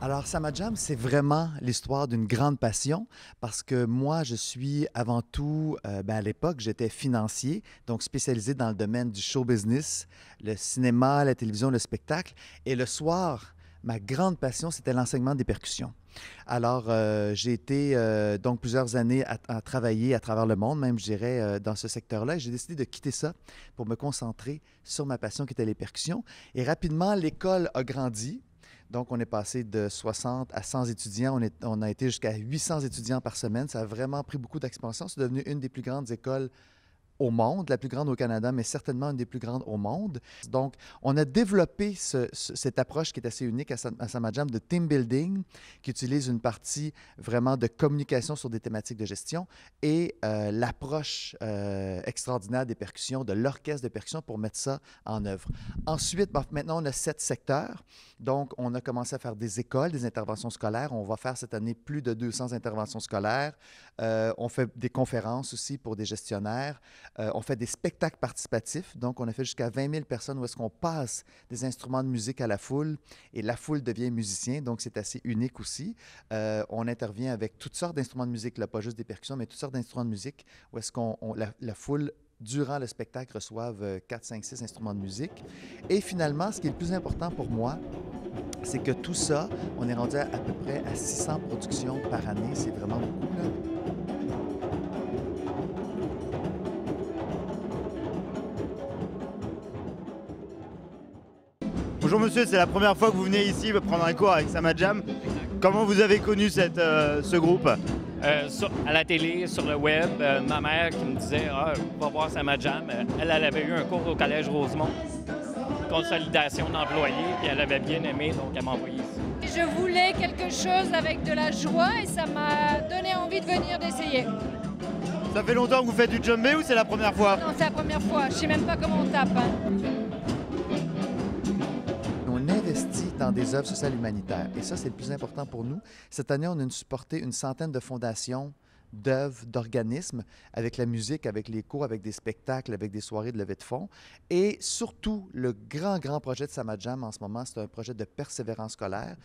Alors, Sama Jam, c'est vraiment l'histoire d'une grande passion parce que moi, je suis avant tout, à l'époque, j'étais financier, donc spécialisé dans le domaine du show business, le cinéma, la télévision, le spectacle. Et le soir, ma grande passion, c'était l'enseignement des percussions. Alors, j'ai été donc plusieurs années à travailler à travers le monde, même je dirais, dans ce secteur-là. Et j'ai décidé de quitter ça pour me concentrer sur ma passion qui était les percussions. Et rapidement, l'école a grandi. Donc, on est passé de 60 à 100 étudiants. On a été jusqu'à 800 étudiants par semaine. Ça a vraiment pris beaucoup d'expansion. C'est devenu une des plus grandes écoles au monde, la plus grande au Canada, mais certainement une des plus grandes au monde. Donc, on a développé cette approche qui est assez unique à Sama Jam de team building, qui utilise une partie vraiment de communication sur des thématiques de gestion et l'approche extraordinaire des percussions, de l'orchestre de percussion pour mettre ça en œuvre. Ensuite, maintenant, on a 7 secteurs. Donc, on a commencé à faire des écoles, des interventions scolaires. On va faire cette année plus de 200 interventions scolaires. On fait des conférences aussi pour des gestionnaires. On fait des spectacles participatifs, donc on a fait jusqu'à 20 000 personnes où est-ce qu'on passe des instruments de musique à la foule et la foule devient musicien, donc c'est assez unique aussi. On intervient avec toutes sortes d'instruments de musique, là, pas juste des percussions, mais toutes sortes d'instruments de musique où est-ce la foule durant le spectacle reçoivent 4, 5, 6 instruments de musique. Et finalement, ce qui est le plus important pour moi, c'est que tout ça, on est rendu à peu près à 600 productions par année, c'est vraiment beaucoup, là. Bonjour monsieur, c'est la première fois que vous venez ici prendre un cours avec Sama Jam. Comment vous avez connu ce groupe? À la télé, sur le web, ma mère qui me disait va voir Sama Jam. Elle avait eu un cours au Collège Rosemont, consolidation d'employés, puis elle avait bien aimé, donc elle m'a envoyé ici. Je voulais quelque chose avec de la joie et ça m'a donné envie de venir d'essayer. Ça fait longtemps que vous faites du djembé ou c'est la première fois? Non, c'est la première fois. Je sais même pas comment on tape. On investit dans des œuvres sociales humanitaires. Et ça, c'est le plus important pour nous. Cette année, on a supporté une centaine de fondations, d'œuvres, d'organismes, avec la musique, avec les cours, avec des spectacles, avec des soirées de levée de fonds. Et surtout, le grand projet de Sama Jam en ce moment, c'est un projet de persévérance scolaire,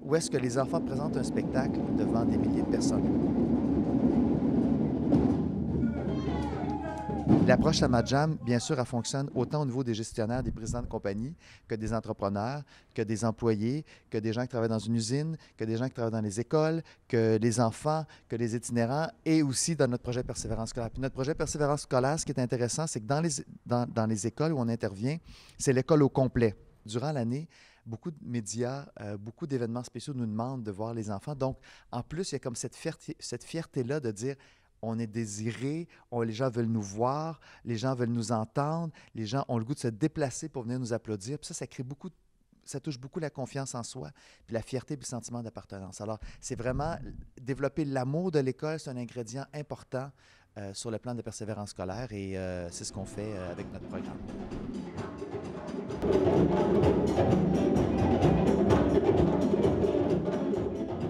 où est-ce que les enfants présentent un spectacle devant des milliers de personnes. L'approche Sama Jam, bien sûr, elle fonctionne autant au niveau des gestionnaires, des présidents de compagnie, que des entrepreneurs, que des employés, que des gens qui travaillent dans une usine, que des gens qui travaillent dans les écoles, que les enfants, que les itinérants, et aussi dans notre projet Persévérance scolaire. Puis notre projet Persévérance scolaire, ce qui est intéressant, c'est que dans les écoles où on intervient, c'est l'école au complet. Durant l'année, beaucoup de médias, beaucoup d'événements spéciaux nous demandent de voir les enfants. Donc, en plus, il y a comme cette fierté-là de dire on est désiré, les gens veulent nous voir, les gens veulent nous entendre, les gens ont le goût de se déplacer pour venir nous applaudir. Puis ça crée beaucoup, ça touche beaucoup la confiance en soi, puis la fierté, puis le sentiment d'appartenance. Alors, c'est vraiment développer l'amour de l'école, c'est un ingrédient important sur le plan de persévérance scolaire et c'est ce qu'on fait avec notre programme.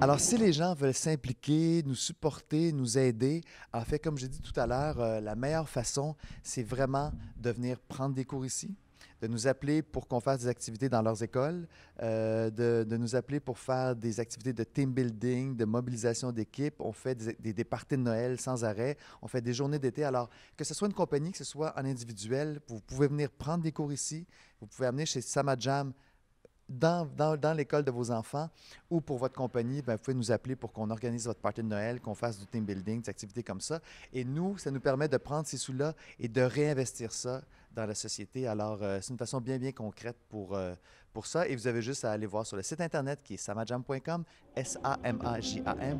Alors, si les gens veulent s'impliquer, nous supporter, nous aider, en fait, comme j'ai dit tout à l'heure, la meilleure façon, c'est vraiment de venir prendre des cours ici, de nous appeler pour qu'on fasse des activités dans leurs écoles, de nous appeler pour faire des activités de team building, de mobilisation d'équipe. On fait des parties de Noël sans arrêt. On fait des journées d'été. Alors, que ce soit une compagnie, que ce soit en individuel, vous pouvez venir prendre des cours ici. Vous pouvez amener chez Sama Jam dans l'école de vos enfants ou pour votre compagnie, bien, vous pouvez nous appeler pour qu'on organise votre party de Noël, qu'on fasse du team building, des activités comme ça. Et nous, ça nous permet de prendre ces sous-là et de réinvestir ça dans la société. Alors, c'est une façon bien concrète pour ça. Et vous avez juste à aller voir sur le site Internet qui est samajam.com, samajam.com.